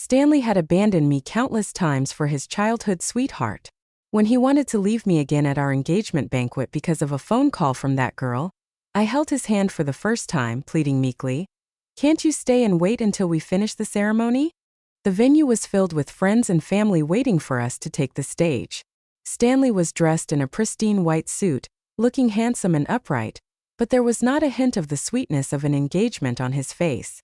Stanley had abandoned me countless times for his childhood sweetheart. When he wanted to leave me again at our engagement banquet because of a phone call from that girl, I held his hand for the first time, pleading meekly, "Can't you stay and wait until we finish the ceremony?" The venue was filled with friends and family waiting for us to take the stage. Stanley was dressed in a pristine white suit, looking handsome and upright, but there was not a hint of the sweetness of an engagement on his face.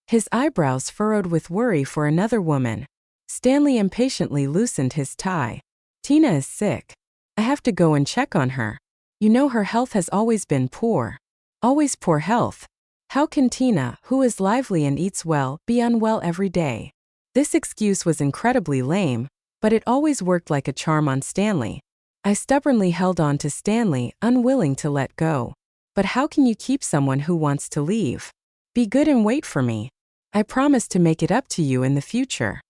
His eyebrows furrowed with worry for another woman. Stanley impatiently loosened his tie. "Tina is sick. I have to go and check on her. You know her health has always been poor. Always poor health. How can Tina, who is lively and eats well, be unwell every day?" This excuse was incredibly lame, but it always worked like a charm on Stanley. I stubbornly held on to Stanley, unwilling to let go. But how can you keep someone who wants to leave? "Be good and wait for me. I promise to make it up to you in the future."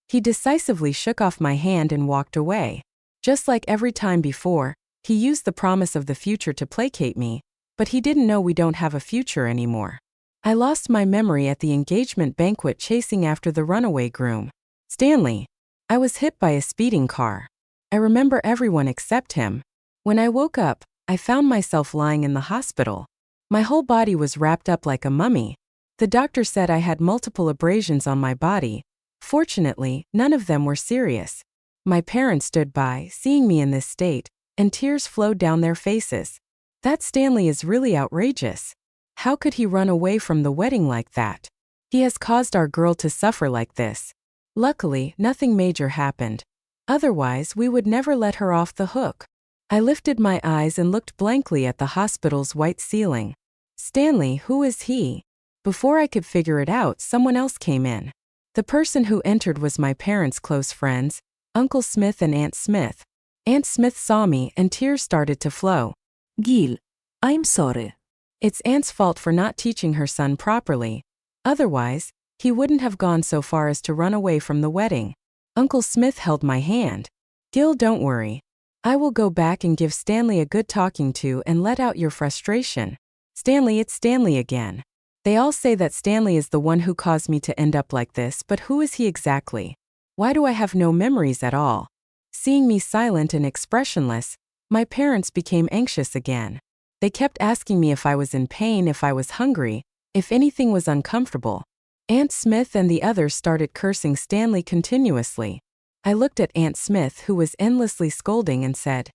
He decisively shook off my hand and walked away. Just like every time before, he used the promise of the future to placate me, but he didn't know we don't have a future anymore. I lost my memory at the engagement banquet chasing after the runaway groom. Stanley. I was hit by a speeding car. I remember everyone except him. When I woke up, I found myself lying in the hospital. My whole body was wrapped up like a mummy. The doctor said I had multiple abrasions on my body. Fortunately, none of them were serious. My parents stood by, seeing me in this state, and tears flowed down their faces. That Stanley is really outrageous. How could he run away from the wedding like that? He has caused our girl to suffer like this. Luckily, nothing major happened. Otherwise, we would never let her off the hook. I lifted my eyes and looked blankly at the hospital's white ceiling. Stanley, who is he? Before I could figure it out, someone else came in. The person who entered was my parents' close friends, Uncle Smith and Aunt Smith. Aunt Smith saw me and tears started to flow. "Gil, I'm sorry." It's Aunt's fault for not teaching her son properly. Otherwise, he wouldn't have gone so far as to run away from the wedding. Uncle Smith held my hand. "Gil, don't worry. I will go back and give Stanley a good talking to and let out your frustration." "Stanley, it's Stanley again. They all say that Stanley is the one who caused me to end up like this, but who is he exactly? Why do I have no memories at all?" Seeing me silent and expressionless, my parents became anxious again. They kept asking me if I was in pain, if I was hungry, if anything was uncomfortable. Aunt Smith and the others started cursing Stanley continuously. I looked at Aunt Smith, who was endlessly scolding, and said,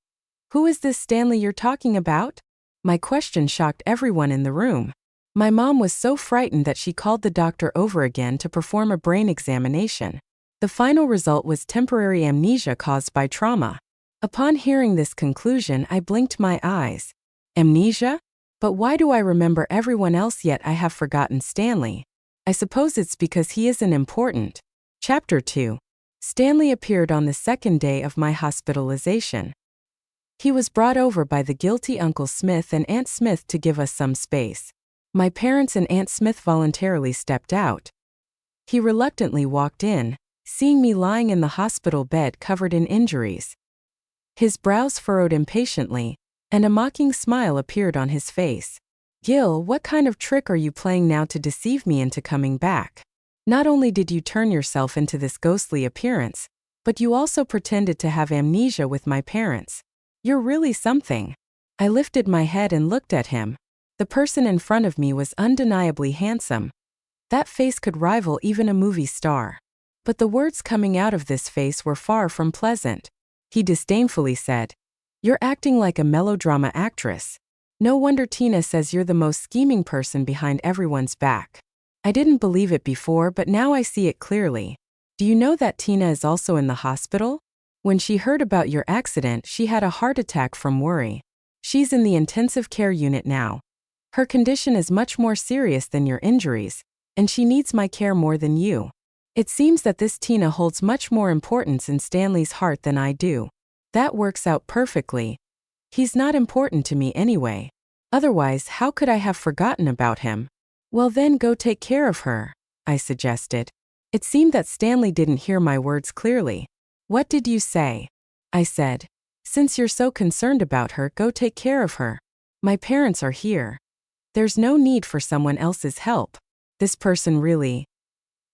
"Who is this Stanley you're talking about?" My question shocked everyone in the room. My mom was so frightened that she called the doctor over again to perform a brain examination. The final result was temporary amnesia caused by trauma. Upon hearing this conclusion, I blinked my eyes. Amnesia? But why do I remember everyone else yet I have forgotten Stanley? I suppose it's because he isn't important. Chapter 2. Stanley appeared on the second day of my hospitalization. He was brought over by the guilty Uncle Smith and Aunt Smith to give us some space. My parents and Aunt Smith voluntarily stepped out. He reluctantly walked in, seeing me lying in the hospital bed covered in injuries. His brows furrowed impatiently, and a mocking smile appeared on his face. "Gil, what kind of trick are you playing now to deceive me into coming back? Not only did you turn yourself into this ghostly appearance, but you also pretended to have amnesia with my parents. You're really something." I lifted my head and looked at him. The person in front of me was undeniably handsome. That face could rival even a movie star. But the words coming out of this face were far from pleasant. He disdainfully said, "You're acting like a melodrama actress. No wonder Tina says you're the most scheming person behind everyone's back." I didn't believe it before, but now I see it clearly. "Do you know that Tina is also in the hospital? When she heard about your accident, she had a heart attack from worry. She's in the intensive care unit now. Her condition is much more serious than your injuries, and she needs my care more than you. It seems that this Tina holds much more importance in Stanley's heart than I do. That works out perfectly. He's not important to me anyway. Otherwise, how could I have forgotten about him?" "Well then, go take care of her," I suggested. It seemed that Stanley didn't hear my words clearly. "What did you say?" I said. "Since you're so concerned about her, go take care of her. My parents are here. There's no need for someone else's help. This person really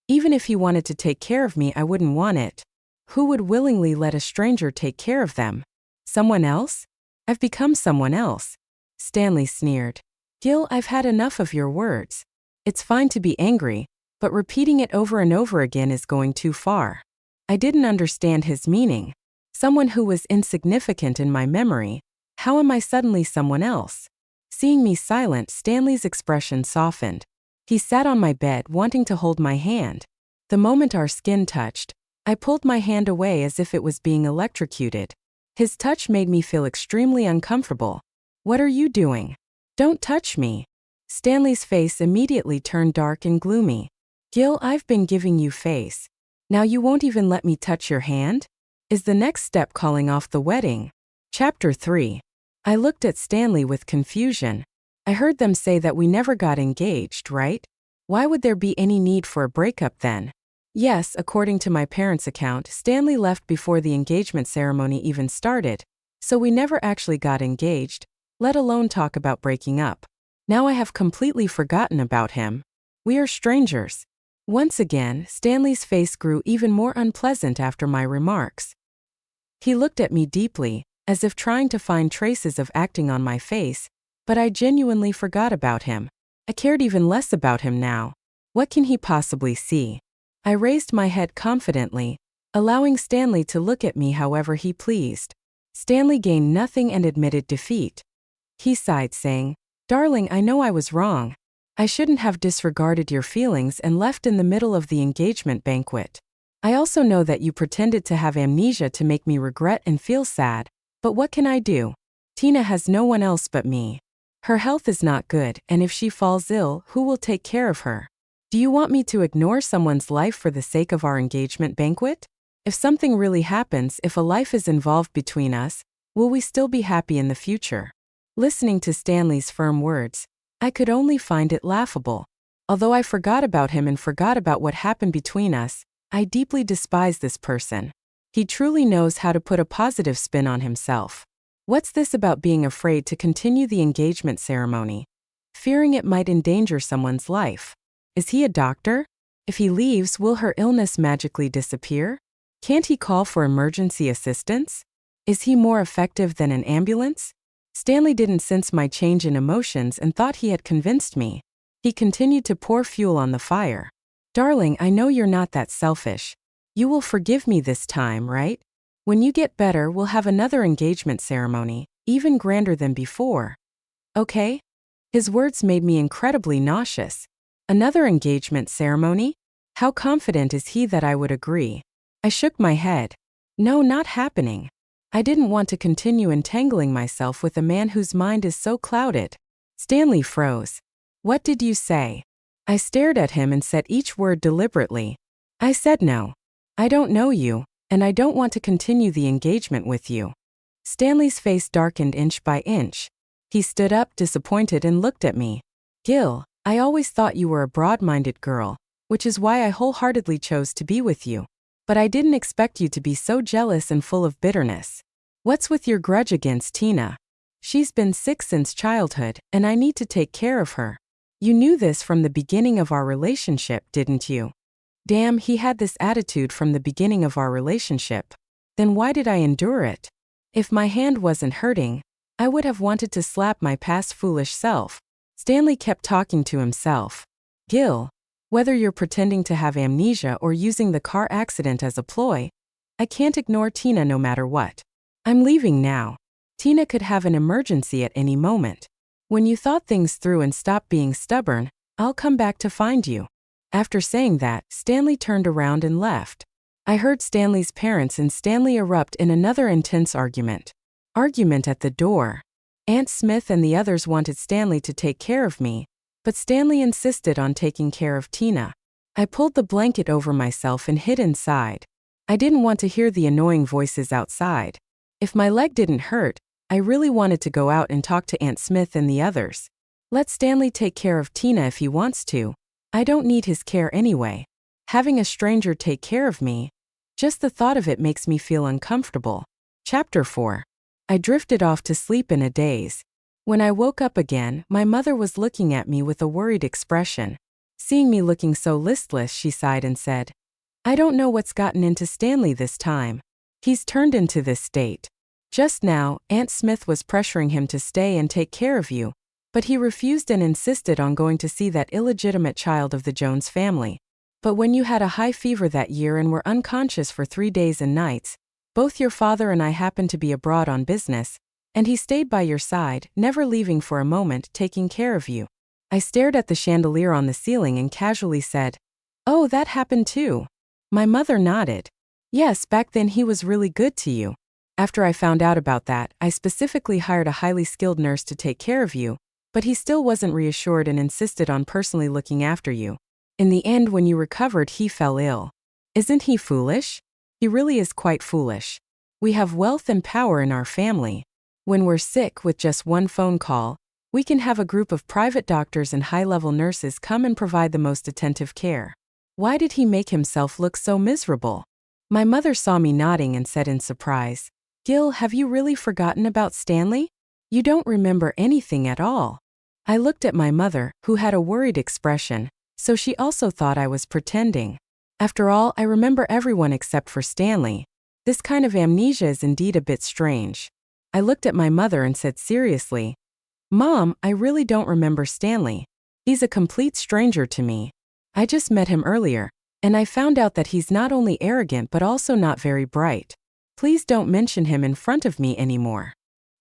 Even if he wanted to take care of me, I wouldn't want it. Who would willingly let a stranger take care of them? Someone else? I've become someone else. Stanley sneered. Gil, I've had enough of your words. It's fine to be angry, but repeating it over and over again is going too far. I didn't understand his meaning. Someone who was insignificant in my memory. How am I suddenly someone else? Seeing me silent, Stanley's expression softened. He sat on my bed, wanting to hold my hand. The moment our skin touched, I pulled my hand away as if it was being electrocuted. His touch made me feel extremely uncomfortable. What are you doing? Don't touch me. Stanley's face immediately turned dark and gloomy. Gil, I've been giving you face. Now you won't even let me touch your hand? Is the next step calling off the wedding? Chapter 3. I looked at Stanley with confusion. I heard them say that we never got engaged, right? Why would there be any need for a breakup then? Yes, according to my parents' account, Stanley left before the engagement ceremony even started, so we never actually got engaged, let alone talk about breaking up. Now I have completely forgotten about him. We are strangers. Once again, Stanley's face grew even more unpleasant after my remarks. He looked at me deeply, as if trying to find traces of acting on my face, but I genuinely forgot about him. I cared even less about him now. What can he possibly see? I raised my head confidently, allowing Stanley to look at me however he pleased. Stanley gained nothing and admitted defeat. He sighed, saying, Darling, I know I was wrong. I shouldn't have disregarded your feelings and left in the middle of the engagement banquet. I also know that you pretended to have amnesia to make me regret and feel sad, but what can I do? Tina has no one else but me. Her health is not good, and if she falls ill, who will take care of her? Do you want me to ignore someone's life for the sake of our engagement banquet? If something really happens, if a life is involved between us, will we still be happy in the future? Listening to Stanley's firm words, I could only find it laughable. Although I forgot about him and forgot about what happened between us, I deeply despise this person. He truly knows how to put a positive spin on himself. What's this about being afraid to continue the engagement ceremony? Fearing it might endanger someone's life. Is he a doctor? If he leaves, will her illness magically disappear? Can't he call for emergency assistance? Is he more effective than an ambulance? Stanley didn't sense my change in emotions and thought he had convinced me. He continued to pour fuel on the fire. Darling, I know you're not that selfish. You will forgive me this time, right? When you get better, we'll have another engagement ceremony, even grander than before. Okay? His words made me incredibly nauseous. Another engagement ceremony? How confident is he that I would agree? I shook my head. No, not happening. I didn't want to continue entangling myself with a man whose mind is so clouded. Stanley froze. What did you say? I stared at him and said each word deliberately. I said no. I don't know you, and I don't want to continue the engagement with you. Stanley's face darkened inch by inch. He stood up, disappointed, and looked at me. Gil, I always thought you were a broad-minded girl, which is why I wholeheartedly chose to be with you. But I didn't expect you to be so jealous and full of bitterness. What's with your grudge against Tina? She's been sick since childhood, and I need to take care of her. You knew this from the beginning of our relationship, didn't you? Damn, he had this attitude from the beginning of our relationship. Then why did I endure it? If my hand wasn't hurting, I would have wanted to slap my past foolish self. Stanley kept talking to himself. Gil, whether you're pretending to have amnesia or using the car accident as a ploy, I can't ignore Tina no matter what. I'm leaving now. Tina could have an emergency at any moment. When you thought things through and stopped being stubborn, I'll come back to find you. After saying that, Stanley turned around and left. I heard Stanley's parents and Stanley erupt in another intense argument. Argument at the door. Aunt Smith and the others wanted Stanley to take care of me, but Stanley insisted on taking care of Tina. I pulled the blanket over myself and hid inside. I didn't want to hear the annoying voices outside. If my leg didn't hurt, I really wanted to go out and talk to Aunt Smith and the others. Let Stanley take care of Tina if he wants to. I don't need his care anyway. Having a stranger take care of me, just the thought of it makes me feel uncomfortable. Chapter 4. I drifted off to sleep in a daze. When I woke up again, my mother was looking at me with a worried expression. Seeing me looking so listless, she sighed and said, I don't know what's gotten into Stanley this time. He's turned into this state. Just now, Aunt Smith was pressuring him to stay and take care of you, but he refused and insisted on going to see that illegitimate child of the Jones family. But when you had a high fever that year and were unconscious for 3 days and nights, both your father and I happened to be abroad on business, and he stayed by your side, never leaving for a moment, taking care of you. I stared at the chandelier on the ceiling and casually said, Oh, that happened too. My mother nodded. Yes, back then he was really good to you. After I found out about that, I specifically hired a highly skilled nurse to take care of you, but he still wasn't reassured and insisted on personally looking after you. In the end, when you recovered, he fell ill. Isn't he foolish? He really is quite foolish. We have wealth and power in our family. When we're sick, with just one phone call, we can have a group of private doctors and high-level nurses come and provide the most attentive care. Why did he make himself look so miserable? My mother saw me nodding and said in surprise, Gil, have you really forgotten about Stanley? You don't remember anything at all. I looked at my mother, who had a worried expression, so she also thought I was pretending. After all, I remember everyone except for Stanley. This kind of amnesia is indeed a bit strange. I looked at my mother and said seriously, Mom, I really don't remember Stanley. He's a complete stranger to me. I just met him earlier, and I found out that he's not only arrogant but also not very bright. Please don't mention him in front of me anymore.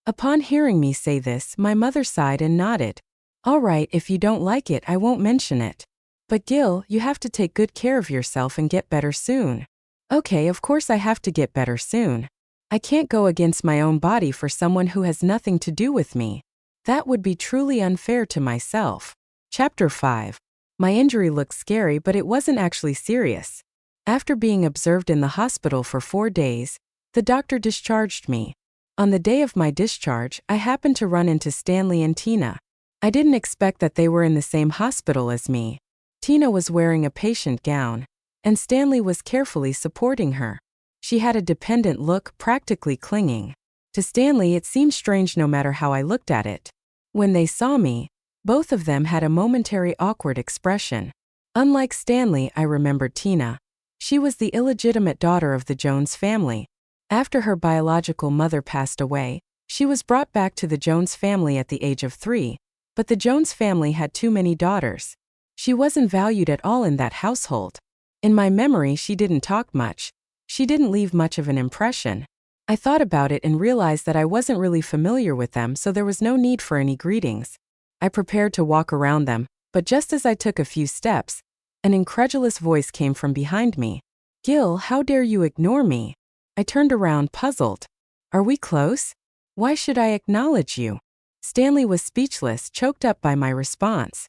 Upon hearing me say this, my mother sighed and nodded. All right, if you don't like it, I won't mention it. But Gil, you have to take good care of yourself and get better soon. Okay, of course I have to get better soon. I can't go against my own body for someone who has nothing to do with me. That would be truly unfair to myself. Chapter 5. My injury looked scary, but it wasn't actually serious. After being observed in the hospital for 4 days, the doctor discharged me. On the day of my discharge, I happened to run into Stanley and Tina. I didn't expect that they were in the same hospital as me. Tina was wearing a patient gown, and Stanley was carefully supporting her. She had a dependent look, practically clinging. To Stanley, it seemed strange no matter how I looked at it. When they saw me, both of them had a momentary awkward expression. Unlike Stanley, I remembered Tina. She was the illegitimate daughter of the Jones family. After her biological mother passed away, she was brought back to the Jones family at the age of 3, but the Jones family had too many daughters. She wasn't valued at all in that household. In my memory, she didn't talk much. She didn't leave much of an impression. I thought about it and realized that I wasn't really familiar with them, so there was no need for any greetings. I prepared to walk around them, but just as I took a few steps, an incredulous voice came from behind me. Gil, how dare you ignore me? I turned around, puzzled. Are we close? Why should I acknowledge you? Stanley was speechless, choked up by my response.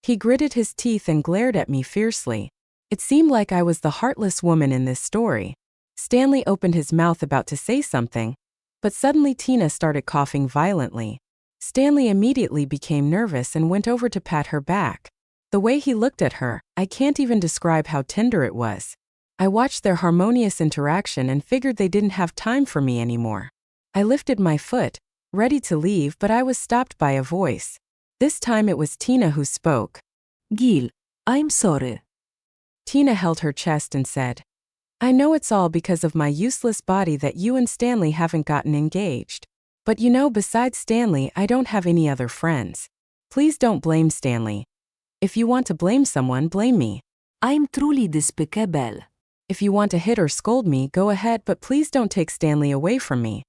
He gritted his teeth and glared at me fiercely. It seemed like I was the heartless woman in this story. Stanley opened his mouth about to say something, but suddenly Tina started coughing violently. Stanley immediately became nervous and went over to pat her back. The way he looked at her, I can't even describe how tender it was. I watched their harmonious interaction and figured they didn't have time for me anymore. I lifted my foot, ready to leave, but I was stopped by a voice. This time it was Tina who spoke. Gil, I'm sorry. Tina held her chest and said, I know it's all because of my useless body that you and Stanley haven't gotten engaged. But you know, besides Stanley, I don't have any other friends. Please don't blame Stanley. If you want to blame someone, blame me. I'm truly despicable. If you want to hit or scold me, go ahead, but please don't take Stanley away from me.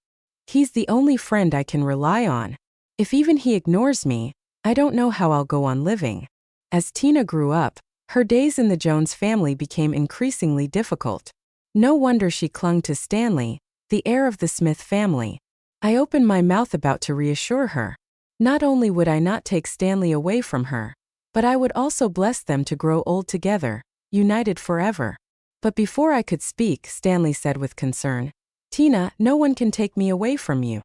He's the only friend I can rely on. If even he ignores me, I don't know how I'll go on living. As Tina grew up, her days in the Jones family became increasingly difficult. No wonder she clung to Stanley, the heir of the Smith family. I opened my mouth about to reassure her. Not only would I not take Stanley away from her, but I would also bless them to grow old together, united forever. But before I could speak, Stanley said with concern, Tina, no one can take me away from you.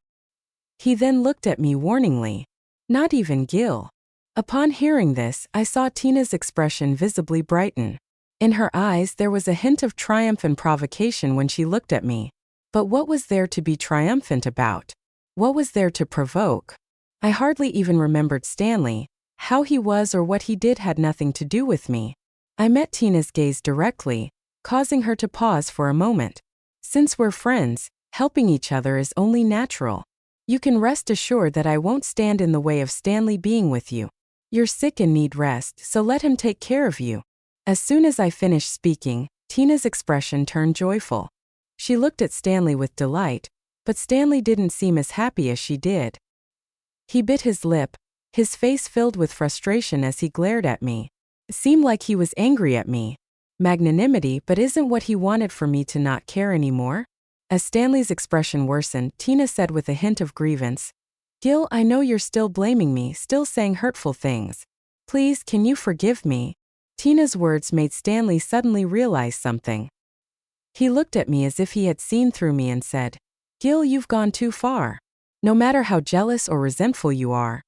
He then looked at me warningly. Not even Gil. Upon hearing this, I saw Tina's expression visibly brighten. In her eyes there was a hint of triumph and provocation when she looked at me. But what was there to be triumphant about? What was there to provoke? I hardly even remembered Stanley. How he was or what he did had nothing to do with me. I met Tina's gaze directly, causing her to pause for a moment. Since we're friends, helping each other is only natural. You can rest assured that I won't stand in the way of Stanley being with you. You're sick and need rest, so let him take care of you. As soon as I finished speaking, Tina's expression turned joyful. She looked at Stanley with delight, but Stanley didn't seem as happy as she did. He bit his lip, his face filled with frustration as he glared at me. It seemed like he was angry at me. Magnanimity, but isn't what he wanted for me to not care anymore? As Stanley's expression worsened, Tina said with a hint of grievance, "Gil, I know you're still blaming me, still saying hurtful things. Please, can you forgive me?" Tina's words made Stanley suddenly realize something. He looked at me as if he had seen through me and said, "Gil, you've gone too far. No matter how jealous or resentful you are,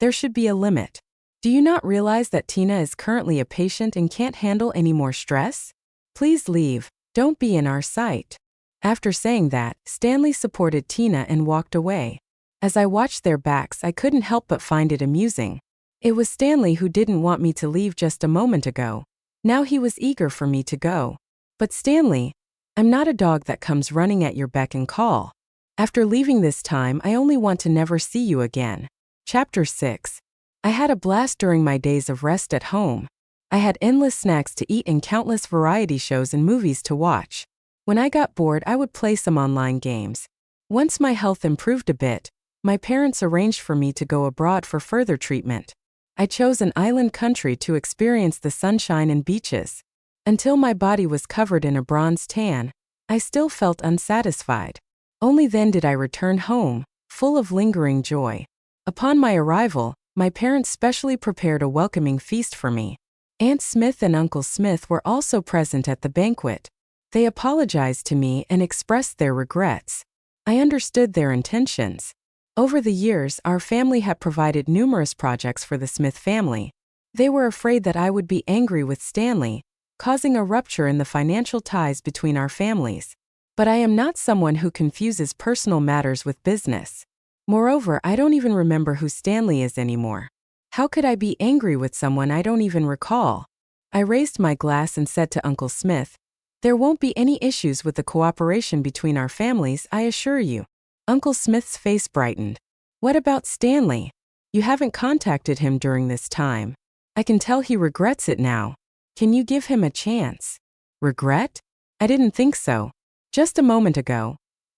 there should be a limit. Do you not realize that Tina is currently a patient and can't handle any more stress? Please leave, don't be in our sight." After saying that, Stanley supported Tina and walked away. As I watched their backs, I couldn't help but find it amusing. It was Stanley who didn't want me to leave just a moment ago. Now he was eager for me to go. But Stanley, I'm not a dog that comes running at your beck and call. After leaving this time, I only want to never see you again. Chapter 6. I had a blast during my days of rest at home. I had endless snacks to eat and countless variety shows and movies to watch. When I got bored, I would play some online games. Once my health improved a bit, my parents arranged for me to go abroad for further treatment. I chose an island country to experience the sunshine and beaches. Until my body was covered in a bronze tan, I still felt unsatisfied. Only then did I return home, full of lingering joy. Upon my arrival, my parents specially prepared a welcoming feast for me. Aunt Smith and Uncle Smith were also present at the banquet. They apologized to me and expressed their regrets. I understood their intentions. Over the years, our family had provided numerous projects for the Smith family. They were afraid that I would be angry with Stanley, causing a rupture in the financial ties between our families. But I am not someone who confuses personal matters with business. Moreover, I don't even remember who Stanley is anymore. How could I be angry with someone I don't even recall? I raised my glass and said to Uncle Smith, "There won't be any issues with the cooperation between our families, I assure you." Uncle Smith's face brightened. "What about Stanley? You haven't contacted him during this time. I can tell he regrets it now. Can you give him a chance?" Regret? I didn't think so. Just a moment ago,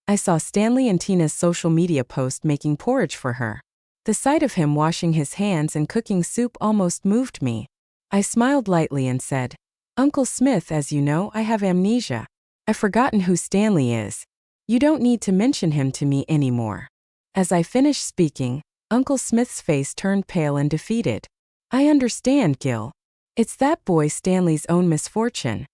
I saw Stanley and Tina's social media post making porridge for her. The sight of him washing his hands and cooking soup almost moved me. I smiled lightly and said, "Uncle Smith, as you know, I have amnesia. I've forgotten who Stanley is. You don't need to mention him to me anymore." As I finished speaking, Uncle Smith's face turned pale and defeated. "I understand, Gil. It's that boy Stanley's own misfortune.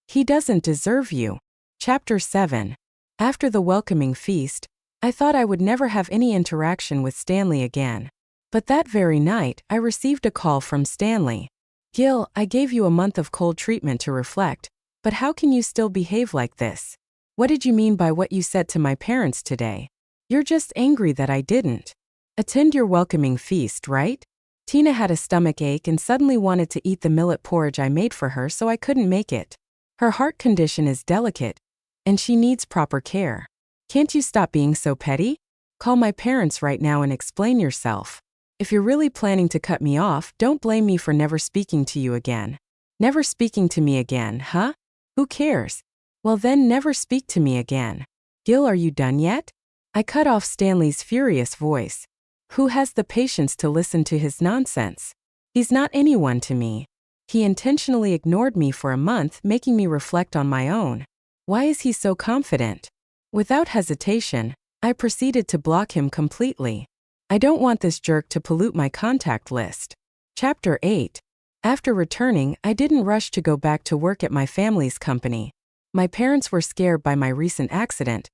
He doesn't deserve you." Chapter 7. After the welcoming feast, I thought I would never have any interaction with Stanley again. But that very night, I received a call from Stanley. "Gil, I gave you a month of cold treatment to reflect, but how can you still behave like this? What did you mean by what you said to my parents today? You're just angry that I didn't attend your welcoming feast, right?" Tina had a stomach ache and suddenly wanted to eat the millet porridge I made for her, so I couldn't make it. Her heart condition is delicate, and she needs proper care. "Can't you stop being so petty? Call my parents right now and explain yourself. If you're really planning to cut me off, don't blame me for never speaking to you again." Never speaking to me again, huh? Who cares? Well then, never speak to me again. "Gil, are you done yet?" I cut off Stanley's furious voice. Who has the patience to listen to his nonsense? He's not anyone to me. He intentionally ignored me for a month, making me reflect on my own. Why is he so confident? Without hesitation, I proceeded to block him completely. I don't want this jerk to pollute my contact list. Chapter 8. After returning, I didn't rush to go back to work at my family's company. My parents were scared by my recent accident.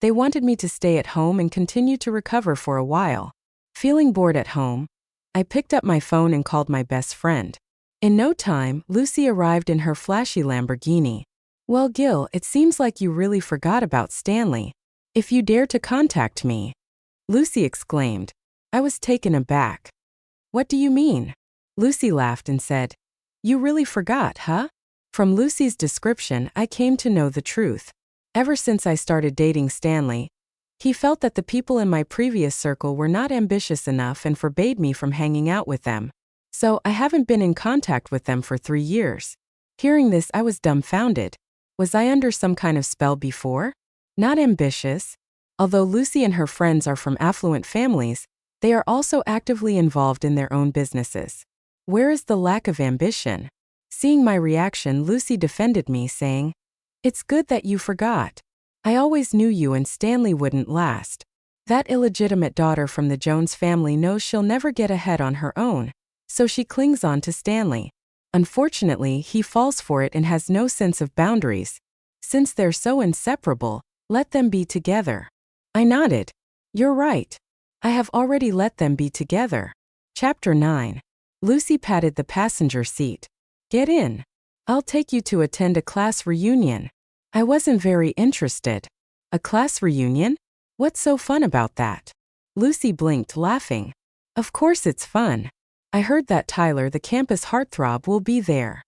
They wanted me to stay at home and continue to recover for a while. Feeling bored at home, I picked up my phone and called my best friend. In no time, Lucy arrived in her flashy Lamborghini. "Well, Gil, it seems like you really forgot about Stanley. If you dare to contact me," Lucy exclaimed. I was taken aback. What do you mean? Lucy laughed and said, You really forgot, huh? From Lucy's description, I came to know the truth. Ever since I started dating Stanley, he felt that the people in my previous circle were not ambitious enough and forbade me from hanging out with them. So I haven't been in contact with them for 3 years. Hearing this, I was dumbfounded. Was I under some kind of spell before? Not ambitious. Although Lucy and her friends are from affluent families, they are also actively involved in their own businesses. Where is the lack of ambition? Seeing my reaction, Lucy defended me, saying, It's good that you forgot. I always knew you and Stanley wouldn't last. That illegitimate daughter from the Jones family knows she'll never get ahead on her own, so she clings on to Stanley. Unfortunately, he falls for it and has no sense of boundaries. Since they're so inseparable, let them be together. I nodded. You're right. I have already let them be together. Chapter 9. Lucy patted the passenger seat. Get in. I'll take you to attend a class reunion. I wasn't very interested. A class reunion? What's so fun about that? Lucy blinked, laughing. Of course it's fun. I heard that Tyler, the campus heartthrob, will be there.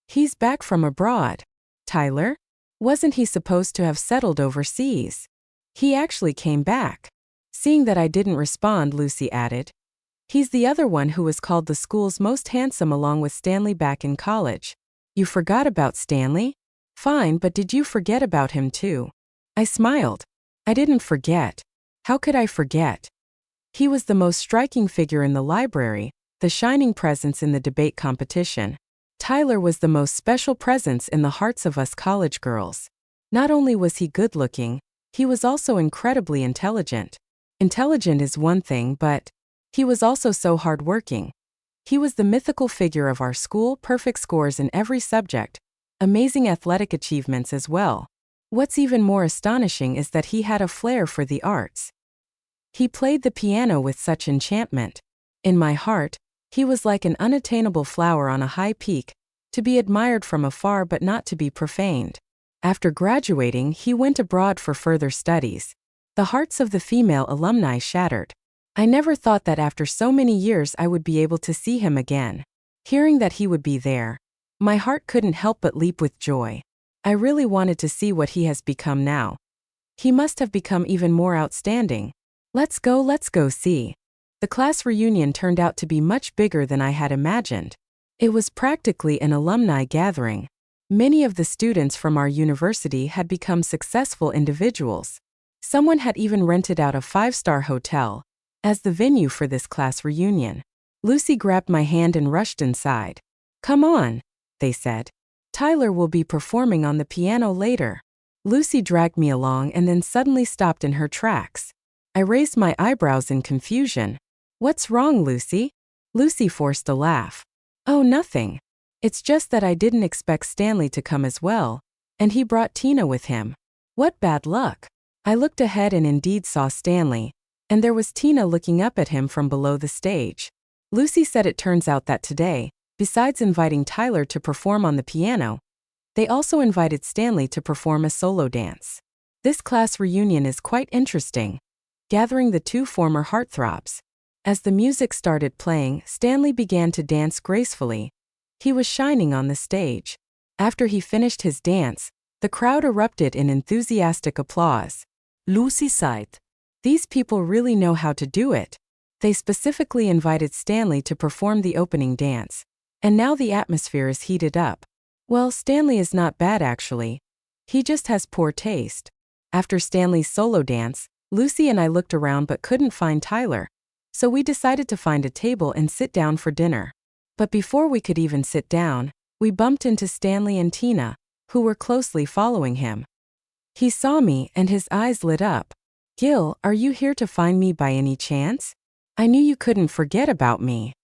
He's back from abroad. Tyler? Wasn't he supposed to have settled overseas? He actually came back. Seeing that I didn't respond, Lucy added, He's the other one who was called the school's most handsome along with Stanley back in college. You forgot about Stanley? Fine, but did you forget about him too? I smiled. I didn't forget. How could I forget? He was the most striking figure in the library, the shining presence in the debate competition. Tyler was the most special presence in the hearts of us college girls. Not only was he good-looking, he was also incredibly intelligent. Intelligent is one thing, but he was also so hard-working. He was the mythical figure of our school, perfect scores in every subject, amazing athletic achievements as well. What's even more astonishing is that he had a flair for the arts. He played the piano with such enchantment. In my heart, he was like an unattainable flower on a high peak, to be admired from afar but not to be profaned. After graduating, he went abroad for further studies. The hearts of the female alumni shattered. I never thought that after so many years I would be able to see him again. Hearing that he would be there, my heart couldn't help but leap with joy. I really wanted to see what he has become now. He must have become even more outstanding. Let's go see. The class reunion turned out to be much bigger than I had imagined. It was practically an alumni gathering. Many of the students from our university had become successful individuals. Someone had even rented out a 5-star hotel as the venue for this class reunion. Lucy grabbed my hand and rushed inside. Come on, they said. Tyler will be performing on the piano later. Lucy dragged me along and then suddenly stopped in her tracks. I raised my eyebrows in confusion. What's wrong, Lucy? Lucy forced a laugh. Oh, nothing. It's just that I didn't expect Stanley to come as well, and he brought Tina with him. What bad luck. I looked ahead and indeed saw Stanley, and there was Tina looking up at him from below the stage. Lucy said it turns out that today, besides inviting Tyler to perform on the piano, they also invited Stanley to perform a solo dance. This class reunion is quite interesting, gathering the two former heartthrobs. As the music started playing, Stanley began to dance gracefully. He was shining on the stage. After he finished his dance, the crowd erupted in enthusiastic applause. Lucy sighed. These people really know how to do it. They specifically invited Stanley to perform the opening dance, and now the atmosphere is heated up. Well, Stanley is not bad actually. He just has poor taste. After Stanley's solo dance, Lucy and I looked around but couldn't find Tyler, so we decided to find a table and sit down for dinner. But before we could even sit down, we bumped into Stanley and Tina, who were closely following him. He saw me and his eyes lit up. Gil, are you here to find me by any chance? I knew you couldn't forget about me.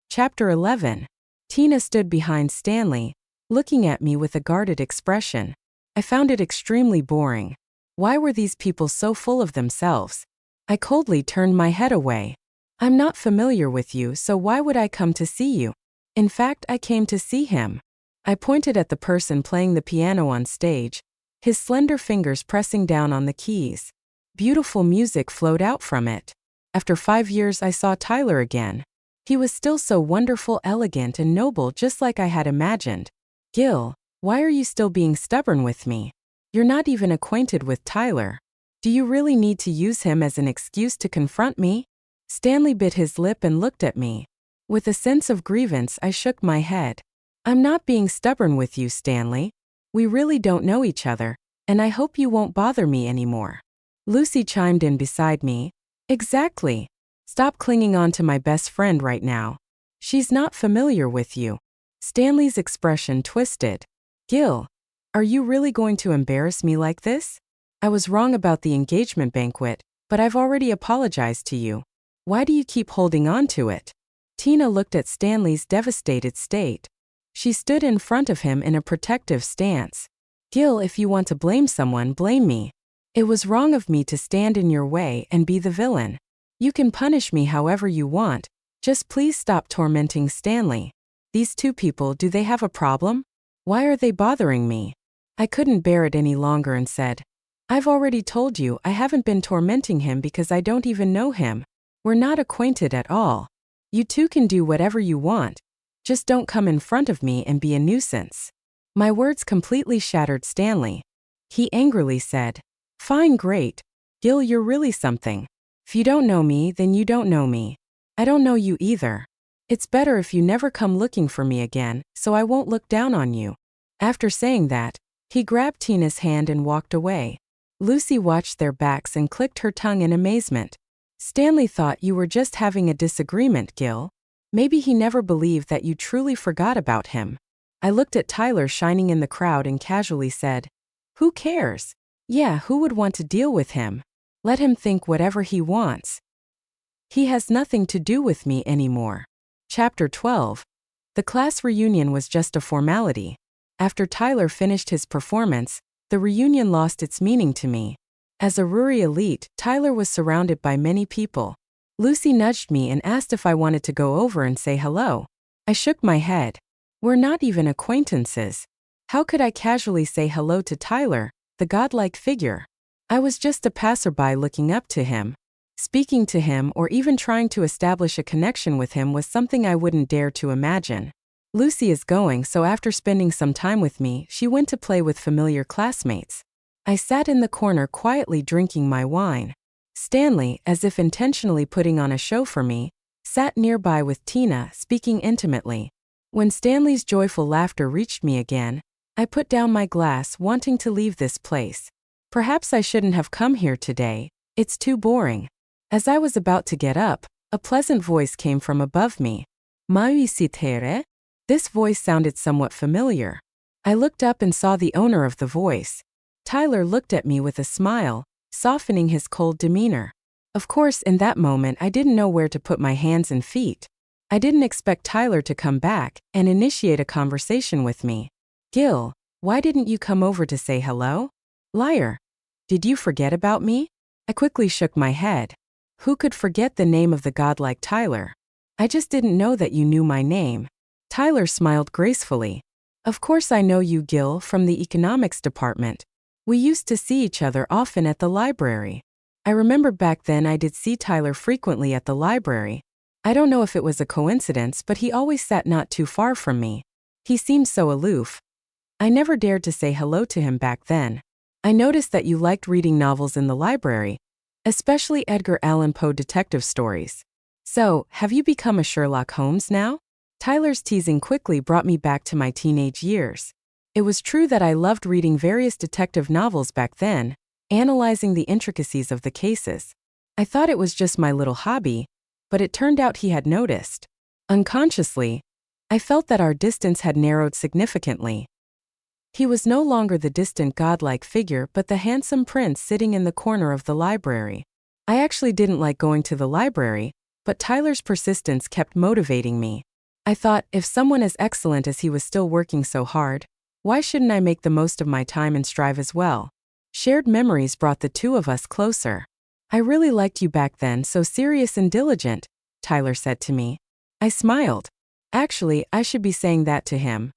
Chapter 11. Tina stood behind Stanley, looking at me with a guarded expression. I found it extremely boring. Why were these people so full of themselves? I coldly turned my head away. I'm not familiar with you, so why would I come to see you? In fact, I came to see him. I pointed at the person playing the piano on stage, his slender fingers pressing down on the keys. Beautiful music flowed out from it. After 5 years, I saw Tyler again. He was still so wonderful, elegant, and noble, just like I had imagined. Gil, why are you still being stubborn with me? You're not even acquainted with Tyler. Do you really need to use him as an excuse to confront me? Stanley bit his lip and looked at me. With a sense of grievance, I shook my head. I'm not being stubborn with you, Stanley. We really don't know each other, and I hope you won't bother me anymore. Lucy chimed in beside me. Exactly. Stop clinging on to my best friend right now. She's not familiar with you. Stanley's expression twisted. Gil, are you really going to embarrass me like this? I was wrong about the engagement banquet, but I've already apologized to you. Why do you keep holding on to it? Tina looked at Stanley's devastated state. She stood in front of him in a protective stance. Gil, if you want to blame someone, blame me. It was wrong of me to stand in your way and be the villain. You can punish me however you want, just please stop tormenting Stanley. These two people, do they have a problem? Why are they bothering me? I couldn't bear it any longer and said, I've already told you I haven't been tormenting him because I don't even know him. We're not acquainted at all. You two can do whatever you want. Just don't come in front of me and be a nuisance. My words completely shattered Stanley. He angrily said, Fine, great. Gil, you're really something. If you don't know me, then you don't know me. I don't know you either. It's better if you never come looking for me again, so I won't look down on you. After saying that, he grabbed Tina's hand and walked away. Lucy watched their backs and clicked her tongue in amazement. Stanley thought you were just having a disagreement, Gil. Maybe he never believed that you truly forgot about him. I looked at Tyler shining in the crowd and casually said, Who cares? Yeah, who would want to deal with him? Let him think whatever he wants. He has nothing to do with me anymore. Chapter 12. The class reunion was just a formality. After Tyler finished his performance, the reunion lost its meaning to me. As a Ruri elite, Tyler was surrounded by many people. Lucy nudged me and asked if I wanted to go over and say hello. I shook my head. We're not even acquaintances. How could I casually say hello to Tyler, the godlike figure? I was just a passerby looking up to him. Speaking to him or even trying to establish a connection with him was something I wouldn't dare to imagine. Lucy is going, so after spending some time with me, she went to play with familiar classmates. I sat in the corner quietly drinking my wine. Stanley, as if intentionally putting on a show for me, sat nearby with Tina, speaking intimately. When Stanley's joyful laughter reached me again, I put down my glass, wanting to leave this place. Perhaps I shouldn't have come here today. It's too boring. As I was about to get up, a pleasant voice came from above me. Mauisitere? This voice sounded somewhat familiar. I looked up and saw the owner of the voice. Tyler looked at me with a smile, softening his cold demeanor. Of course, in that moment I didn't know where to put my hands and feet. I didn't expect Tyler to come back and initiate a conversation with me. Gil, why didn't you come over to say hello? Liar. Did you forget about me? I quickly shook my head. Who could forget the name of the godlike Tyler? I just didn't know that you knew my name. Tyler smiled gracefully. Of course I know you, Gil, from the economics department. We used to see each other often at the library. I remember back then I did see Tyler frequently at the library. I don't know if it was a coincidence, but he always sat not too far from me. He seemed so aloof. I never dared to say hello to him back then. I noticed that you liked reading novels in the library, especially Edgar Allan Poe detective stories. So, have you become a Sherlock Holmes now? Tyler's teasing quickly brought me back to my teenage years. It was true that I loved reading various detective novels back then, analyzing the intricacies of the cases. I thought it was just my little hobby, but it turned out he had noticed. Unconsciously, I felt that our distance had narrowed significantly. He was no longer the distant godlike figure but the handsome prince sitting in the corner of the library. I actually didn't like going to the library, but Tyler's persistence kept motivating me. I thought, if someone as excellent as he was still working so hard, why shouldn't I make the most of my time and strive as well? Shared memories brought the two of us closer. I really liked you back then, so serious and diligent, Tyler said to me. I smiled. Actually, I should be saying that to him.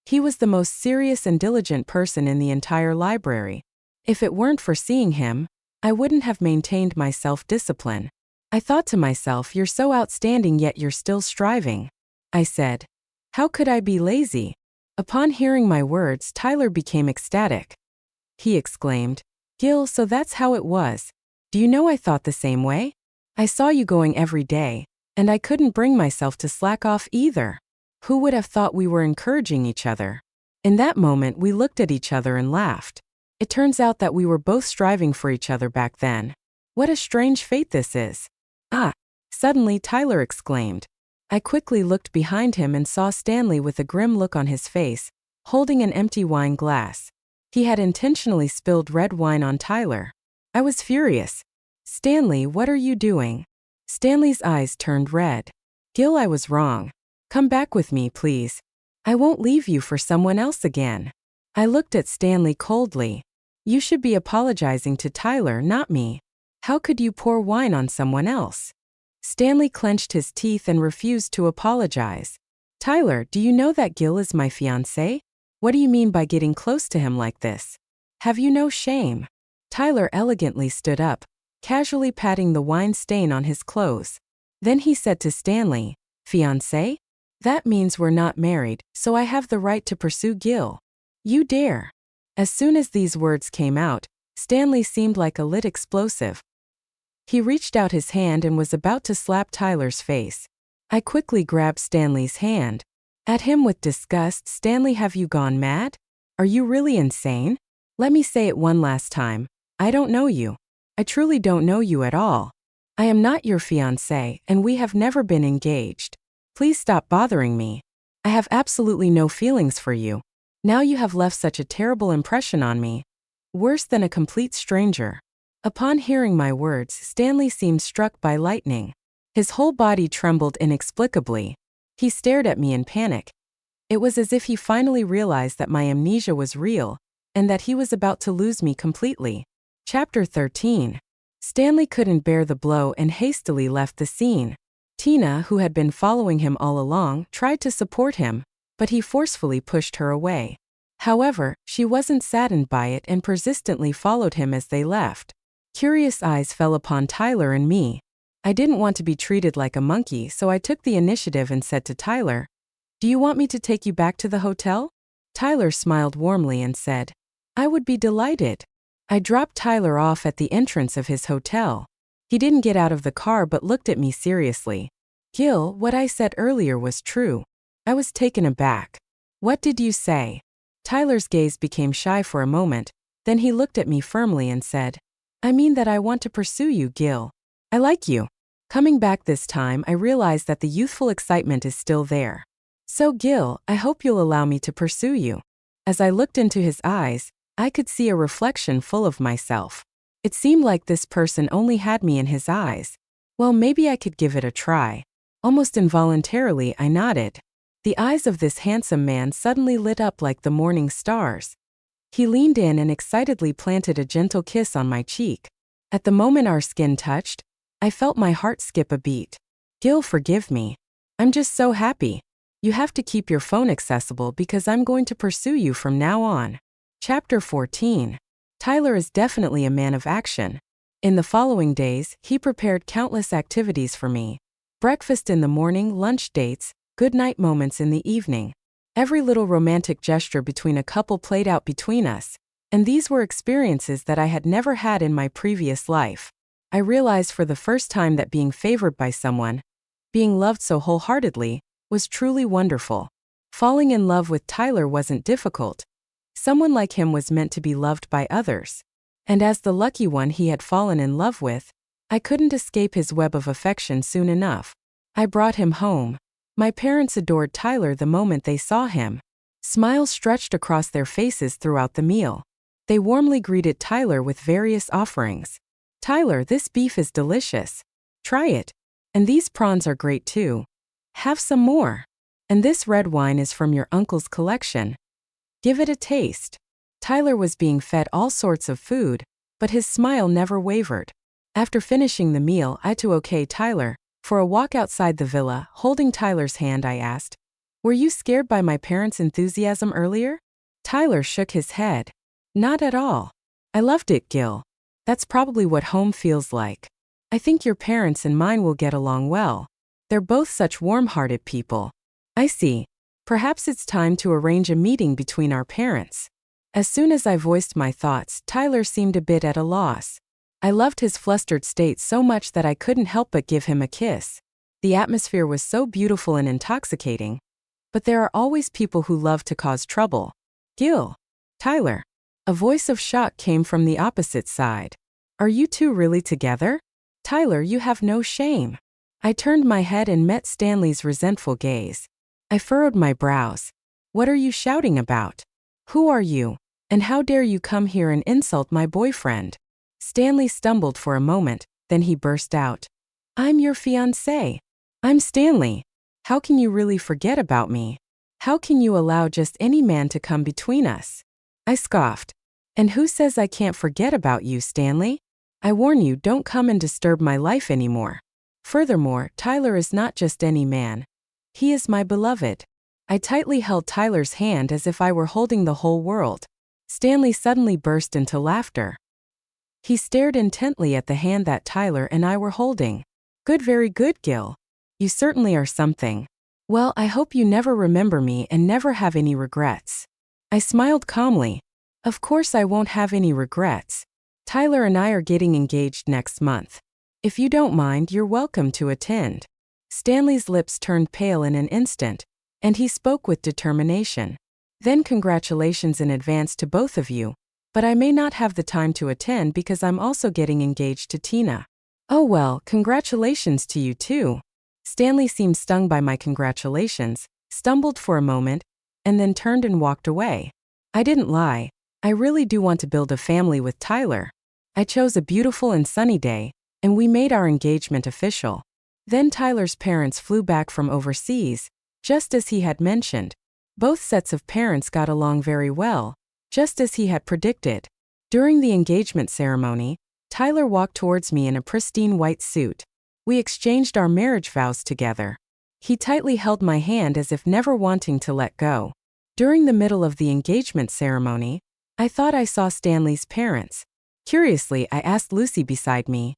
He was the most serious and diligent person in the entire library. If it weren't for seeing him, I wouldn't have maintained my self-discipline. I thought to myself, you're so outstanding yet you're still striving. I said. How could I be lazy? Upon hearing my words, Tyler became ecstatic. He exclaimed, Gil, so that's how it was. Do you know I thought the same way? I saw you going every day, and I couldn't bring myself to slack off either. Who would have thought we were encouraging each other? In that moment, we looked at each other and laughed. It turns out that we were both striving for each other back then. What a strange fate this is. Ah! Suddenly, Tyler exclaimed. I quickly looked behind him and saw Stanley with a grim look on his face, holding an empty wine glass. He had intentionally spilled red wine on Tyler. I was furious. Stanley, what are you doing? Stanley's eyes turned red. Gil, I was wrong. Come back with me, please. I won't leave you for someone else again. I looked at Stanley coldly. You should be apologizing to Tyler, not me. How could you pour wine on someone else? Stanley clenched his teeth and refused to apologize. Tyler, do you know that Gil is my fiancé? What do you mean by getting close to him like this? Have you no shame? Tyler elegantly stood up, casually patting the wine stain on his clothes. Then he said to Stanley, Fiancé? That means we're not married, so I have the right to pursue Gil. You dare. As soon as these words came out, Stanley seemed like a lit explosive. He reached out his hand and was about to slap Tyler's face. I quickly grabbed Stanley's hand. At him with disgust, Stanley, have you gone mad? Are you really insane? Let me say it one last time. I don't know you. I truly don't know you at all. I am not your fiancé, and we have never been engaged. Please stop bothering me. I have absolutely no feelings for you. Now you have left such a terrible impression on me. Worse than a complete stranger. Upon hearing my words, Stanley seemed struck by lightning. His whole body trembled inexplicably. He stared at me in panic. It was as if he finally realized that my amnesia was real, and that he was about to lose me completely. Chapter 13. Stanley couldn't bear the blow and hastily left the scene. Tina, who had been following him all along, tried to support him, but he forcefully pushed her away. However, she wasn't saddened by it and persistently followed him as they left. Curious eyes fell upon Tyler and me. I didn't want to be treated like a monkey, so I took the initiative and said to Tyler, Do you want me to take you back to the hotel? Tyler smiled warmly and said, I would be delighted. I dropped Tyler off at the entrance of his hotel. He didn't get out of the car but looked at me seriously. Gil, what I said earlier was true. I was taken aback. What did you say? Tyler's gaze became shy for a moment, then he looked at me firmly and said, I mean that I want to pursue you, Gil. I like you. Coming back this time, I realized that the youthful excitement is still there. So Gil, I hope you'll allow me to pursue you. As I looked into his eyes, I could see a reflection full of myself. It seemed like this person only had me in his eyes. Well, maybe I could give it a try. Almost involuntarily, I nodded. The eyes of this handsome man suddenly lit up like the morning stars. He leaned in and excitedly planted a gentle kiss on my cheek. At the moment our skin touched, I felt my heart skip a beat. Gil, forgive me. I'm just so happy. You have to keep your phone accessible because I'm going to pursue you from now on. Chapter 14. Tyler is definitely a man of action. In the following days, he prepared countless activities for me. Breakfast in the morning, lunch dates, good-night moments in the evening. Every little romantic gesture between a couple played out between us, and these were experiences that I had never had in my previous life. I realized for the first time that being favored by someone, being loved so wholeheartedly, was truly wonderful. Falling in love with Tyler wasn't difficult. Someone like him was meant to be loved by others. And as the lucky one he had fallen in love with, I couldn't escape his web of affection soon enough. I brought him home. My parents adored Tyler the moment they saw him. Smiles stretched across their faces throughout the meal. They warmly greeted Tyler with various offerings. Tyler, this beef is delicious. Try it. And these prawns are great too. Have some more. And this red wine is from your uncle's collection. Give it a taste. Tyler was being fed all sorts of food, but his smile never wavered. After finishing the meal, I too okayed Tyler for a walk outside the villa. Holding Tyler's hand, I asked, Were you scared by my parents' enthusiasm earlier? Tyler shook his head. Not at all. I loved it, Gil. That's probably what home feels like. I think your parents and mine will get along well. They're both such warm-hearted people. I see. Perhaps it's time to arrange a meeting between our parents. As soon as I voiced my thoughts, Tyler seemed a bit at a loss. I loved his flustered state so much that I couldn't help but give him a kiss. The atmosphere was so beautiful and intoxicating. But there are always people who love to cause trouble. Gil. Tyler. A voice of shock came from the opposite side. Are you two really together? Tyler, you have no shame. I turned my head and met Stanley's resentful gaze. I furrowed my brows. What are you shouting about? Who are you? And how dare you come here and insult my boyfriend? Stanley stumbled for a moment, then he burst out. I'm your fiancé. I'm Stanley. How can you really forget about me? How can you allow just any man to come between us? I scoffed. And who says I can't forget about you, Stanley? I warn you, don't come and disturb my life anymore. Furthermore, Tyler is not just any man. He is my beloved. I tightly held Tyler's hand as if I were holding the whole world. Stanley suddenly burst into laughter. He stared intently at the hand that Tyler and I were holding. Good, very good, Gil. You certainly are something. Well, I hope you never remember me and never have any regrets. I smiled calmly. Of course I won't have any regrets. Tyler and I are getting engaged next month. If you don't mind, you're welcome to attend. Stanley's lips turned pale in an instant, and he spoke with determination. Then congratulations in advance to both of you, but I may not have the time to attend because I'm also getting engaged to Tina. Oh well, congratulations to you too. Stanley seemed stung by my congratulations, stumbled for a moment, and then turned and walked away. I didn't lie. I really do want to build a family with Tyler. I chose a beautiful and sunny day, and we made our engagement official. Then Tyler's parents flew back from overseas, just as he had mentioned. Both sets of parents got along very well, just as he had predicted. During the engagement ceremony, Tyler walked towards me in a pristine white suit. We exchanged our marriage vows together. He tightly held my hand as if never wanting to let go. During the middle of the engagement ceremony, I thought I saw Stanley's parents. Curiously, I asked Lucy beside me.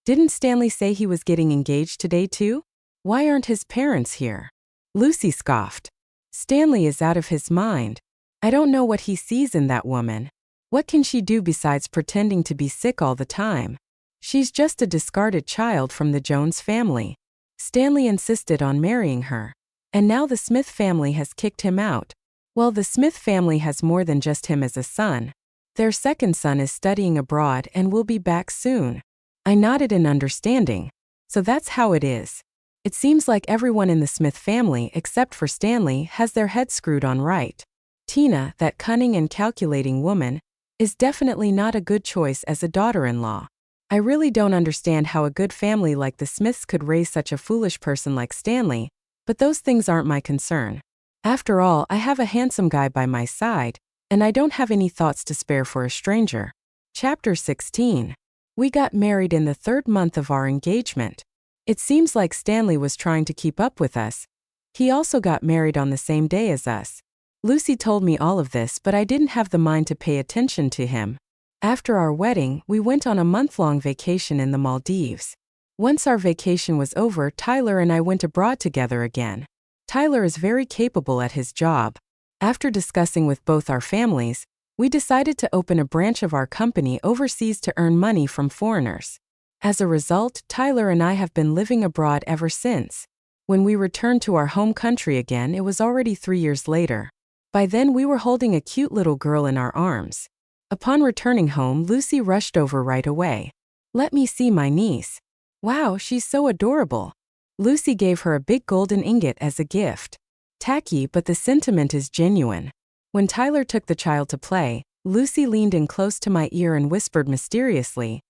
Didn't Stanley say he was getting engaged today too? Why aren't his parents here? Lucy scoffed. Stanley is out of his mind. I don't know what he sees in that woman. What can she do besides pretending to be sick all the time? She's just a discarded child from the Jones family. Stanley insisted on marrying her. And now the Smith family has kicked him out. Well, the Smith family has more than just him as a son. Their second son is studying abroad and will be back soon. I nodded in understanding. So that's how it is. It seems like everyone in the Smith family, except for Stanley, has their head screwed on right. Tina, that cunning and calculating woman, is definitely not a good choice as a daughter-in-law. I really don't understand how a good family like the Smiths could raise such a foolish person like Stanley, but those things aren't my concern. After all, I have a handsome guy by my side, and I don't have any thoughts to spare for a stranger. Chapter 16. We got married in the 3rd month of our engagement. It seems like Stanley was trying to keep up with us. He also got married on the same day as us. Lucy told me all of this, but I didn't have the mind to pay attention to him. After our wedding, we went on a month-long vacation in the Maldives. Once our vacation was over, Tyler and I went abroad together again. Tyler is very capable at his job. After discussing with both our families, we decided to open a branch of our company overseas to earn money from foreigners. As a result, Tyler and I have been living abroad ever since. When we returned to our home country again, it was already 3 years later. By then we were holding a cute little girl in our arms. Upon returning home, Lucy rushed over right away. Let me see my niece. Wow, she's so adorable. Lucy gave her a big golden ingot as a gift. Tacky, but the sentiment is genuine. When Tyler took the child to play, Lucy leaned in close to my ear and whispered mysteriously,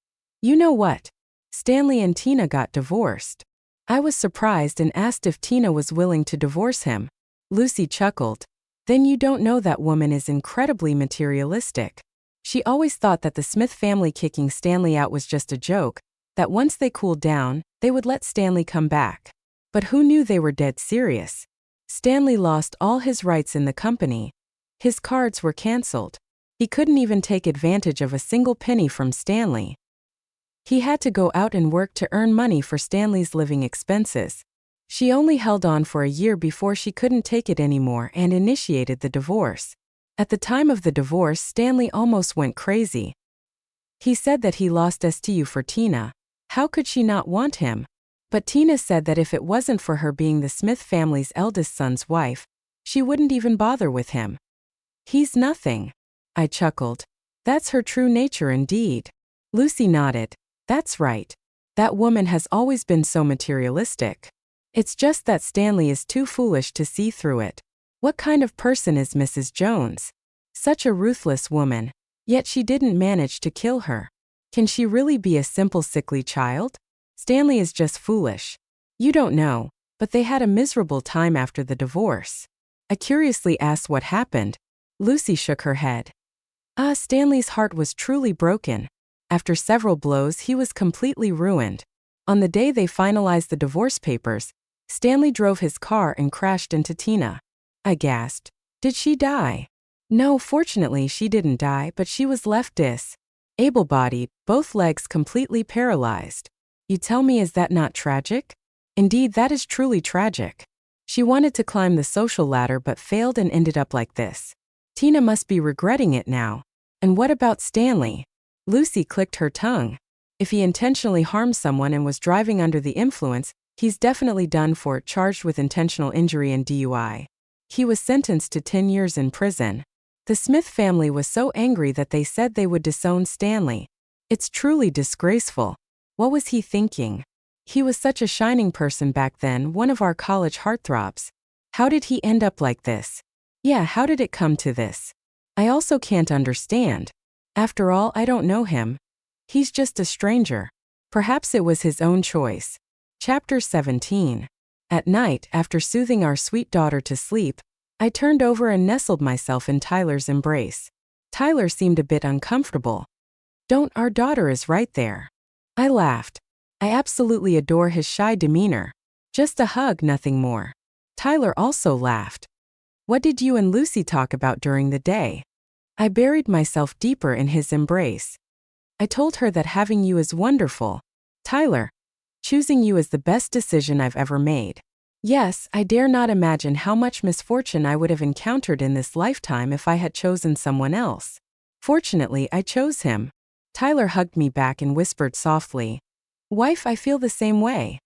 "You know what? Stanley and Tina got divorced." I was surprised and asked if Tina was willing to divorce him. Lucy chuckled. Then you don't know that woman is incredibly materialistic. She always thought that the Smith family kicking Stanley out was just a joke, that once they cooled down, they would let Stanley come back. But who knew they were dead serious? Stanley lost all his rights in the company. His cards were cancelled. He couldn't even take advantage of a single penny from Stanley. He had to go out and work to earn money for Stanley's living expenses. She only held on for a year before she couldn't take it anymore and initiated the divorce. At the time of the divorce, Stanley almost went crazy. He said that he lost STU for Tina. How could she not want him? But Tina said that if it wasn't for her being the Smith family's eldest son's wife, she wouldn't even bother with him. He's nothing. I chuckled. That's her true nature indeed. Lucy nodded. That's right. That woman has always been so materialistic. It's just that Stanley is too foolish to see through it. What kind of person is Mrs. Jones? Such a ruthless woman. Yet she didn't manage to kill her. Can she really be a simple sickly child? Stanley is just foolish. You don't know, but they had a miserable time after the divorce. I curiously asked what happened. Lucy shook her head. Stanley's heart was truly broken. After several blows, he was completely ruined. On the day they finalized the divorce papers, Stanley drove his car and crashed into Tina. I gasped. Did she die? No, fortunately she didn't die, but she was left able-bodied, both legs completely paralyzed. You tell me, is that not tragic? Indeed, that is truly tragic. She wanted to climb the social ladder but failed and ended up like this. Tina must be regretting it now. And what about Stanley? Lucy clicked her tongue. If he intentionally harmed someone and was driving under the influence, he's definitely done for, charged with intentional injury and DUI. He was sentenced to 10 years in prison. The Smith family was so angry that they said they would disown Stanley. It's truly disgraceful. What was he thinking? He was such a shining person back then, one of our college heartthrobs. How did he end up like this? Yeah, how did it come to this? I also can't understand. After all, I don't know him. He's just a stranger. Perhaps it was his own choice. Chapter 17. At night, after soothing our sweet daughter to sleep, I turned over and nestled myself in Tyler's embrace. Tyler seemed a bit uncomfortable. Don't, our daughter is right there. I laughed. I absolutely adore his shy demeanor. Just a hug, nothing more. Tyler also laughed. What did you and Lucy talk about during the day? I buried myself deeper in his embrace. I told her that having you is wonderful. Tyler, choosing you is the best decision I've ever made. Yes, I dare not imagine how much misfortune I would have encountered in this lifetime if I had chosen someone else. Fortunately, I chose him. Tyler hugged me back and whispered softly, Wife, I feel the same way.